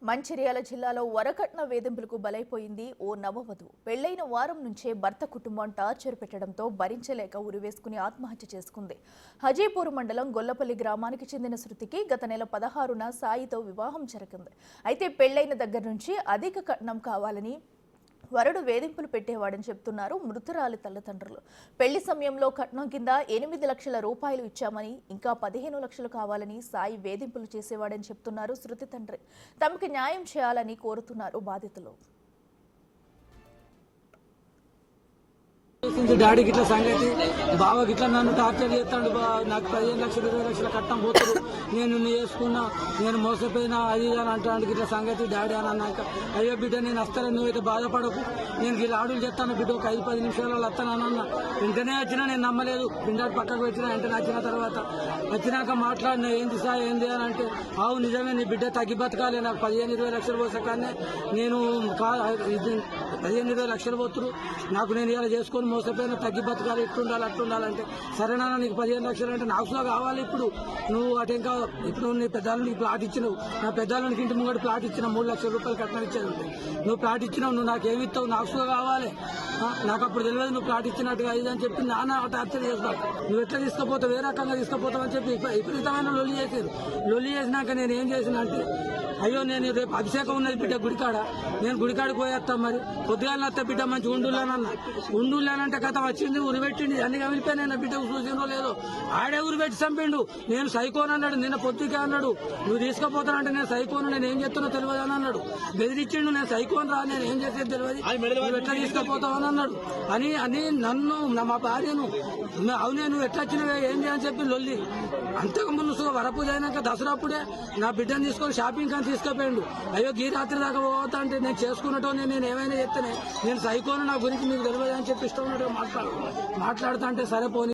మంచిర్యాల జిల్లాలో వరకట్న వేధింపులకు బలైపోయింది ఓ నవవధువు. పెళ్లైన వారం నుంచే భర్త కుటుంబం టార్చర్ పెట్టడంతో భరించలేక ఉరివేసుకుని ఆత్మహత్య చేసుకుంది. హజీపూర్ మండలం గొల్లపల్లి గ్రామానికి చెందిన శృతికి గత నెల 16న సాయితో వివాహం జరిగింది. అయితే పెళ్లైన దగ్గర నుంచి అధిక కట్నం కావాలని వరుడు వేధింపులు పెట్టేవాడని చెప్తున్నారు మృతురాలి తల్లిదండ్రులు. పెళ్లి సమయంలో కట్నం కింద 8 లక్షల రూపాయలు ఇచ్చామని, ఇంకా 15 లక్షలు కావాలని సాయి వేధింపులు చేసేవాడని చెప్తున్నారు శృతి తండ్రి. తమకు న్యాయం చేయాలని కోరుతున్నారు బాధితులు. డాడీ గిట్ల సంగతి బావ గిట్ల నన్ను టార్చర్ చేస్తాడు. నాకు 15 లక్షలు 20 లక్షల కట్టం పోతారు, నేను వేసుకున్నా, నేను మోసపోయినా అది అని అంటాడు గిట్ల సంగతి. డాడీ అని అన్నాక, అయ్యో బిడ్డ నేను వస్తాను, నువ్వైతే బాధపడకు, నేను గిట్ల ఆడులు చెప్తాను బిడ్డ, ఒక 5-10 నిమిషాలలో వస్తాను అన్న. వెంటనే వచ్చినా నేను నమ్మలేదు. పిండాడు పక్కకు పెట్టినా వెంటనే వచ్చిన తర్వాత వచ్చినాక మాట్లాడినా, ఏంది సార్ ఏంది అని అంటే, ఆవు నిజమే నీ బిడ్డ తగ్గి బతకాలి, నాకు 15-20 లక్షలు పోసాకనే నేను 15-20 లక్షలు పోతురు, నాకు నేను ఇలా చేసుకొని మోసపోయినా తగ్గి బతకాలి, ఇట్టుండాలి అట్టుండాలంటే, సరేనా నీకు 15 లక్షలు అంటే నాకు కూడా కావాలి. ఇప్పుడు నువ్వు అటు ఇంకా ఇప్పుడు నీ పెద్దాళ్ళకి ప్లాట్ ఇచ్చినావు, నా పెద్దాళ్ళకి ఇంటి ముంగడు ప్లాట్ ఇచ్చిన 3 లక్షల రూపాయలు కట్నం ఇచ్చేది ఉంటే నువ్వు ప్లాట్ ఇచ్చినావు, నువ్వు నాకేమి ఇస్తావు, నాకు కూడా కావాలి, నాకు అప్పుడు తెలియదు నువ్వు ప్లాట్ ఇచ్చినట్టుగా ఇది అని చెప్పి నాన్న టార్చర్ చేస్తావు. నువ్వు ఎట్లా తీసుకుపోతావు, ఏ రకంగా తీసుకుపోతావు అని చెప్పి విపరీతమైన లొల్లి చేశారు. లొల్లి చేసినాక నేను ఏం చేసిన అంటే, అయ్యో నేను రేపు అభిషేకం ఉన్నది బిడ్డ గుడికాడ, నేను గుడికాడికి పోయేస్తా, మరి పొద్దుగాల వస్తా బిడ్డ మంచి ఉండులేనన్న. ఉండులేనంటే కథ వచ్చింది, ఉరిపెట్టింది, అన్ని కమిలిపోయినాయి. నా బిడ్డ చూసిందో లేదో ఆడే ఉరిపెట్టి చంపిండు. నేను సైకోన్ అన్నాడు, నిన్న పొద్దుకే అన్నాడు, నువ్వు తీసుకుపోతానంటే నేను సైకోను, నేను ఏం చేస్తున్నా తెలియదు అని అన్నాడు. బెదిరించిండు, నేను సైకోన్ రా, నేను ఏం చేసేది తెలియదు, నువ్వు ఎట్లా తీసుకుపోతావు అని అన్నాడు. అని నన్ను మా భార్యను, అవునే నువ్వు ఎట్లా వచ్చినవే ఏంది అని చెప్పి లొల్లి. అంతకుముందు వరపూజ అయినాక దసరా అప్పుడే నా బిడ్డను తీసుకొని షాపింగ్ అని తీసుకుపోయాడు. అయ్యో ఈ రాత్రి దాకా పోతా అంటే నేను చేసుకున్నట్టు నేను ఏమైనా చెప్తానే, నేను సైకోను, నా గురించి మీకు తెలియదు అని చెప్పి ఇష్టం ఉన్నట్టుగా మాట్లాడుతా అంటే, సరే పోనీ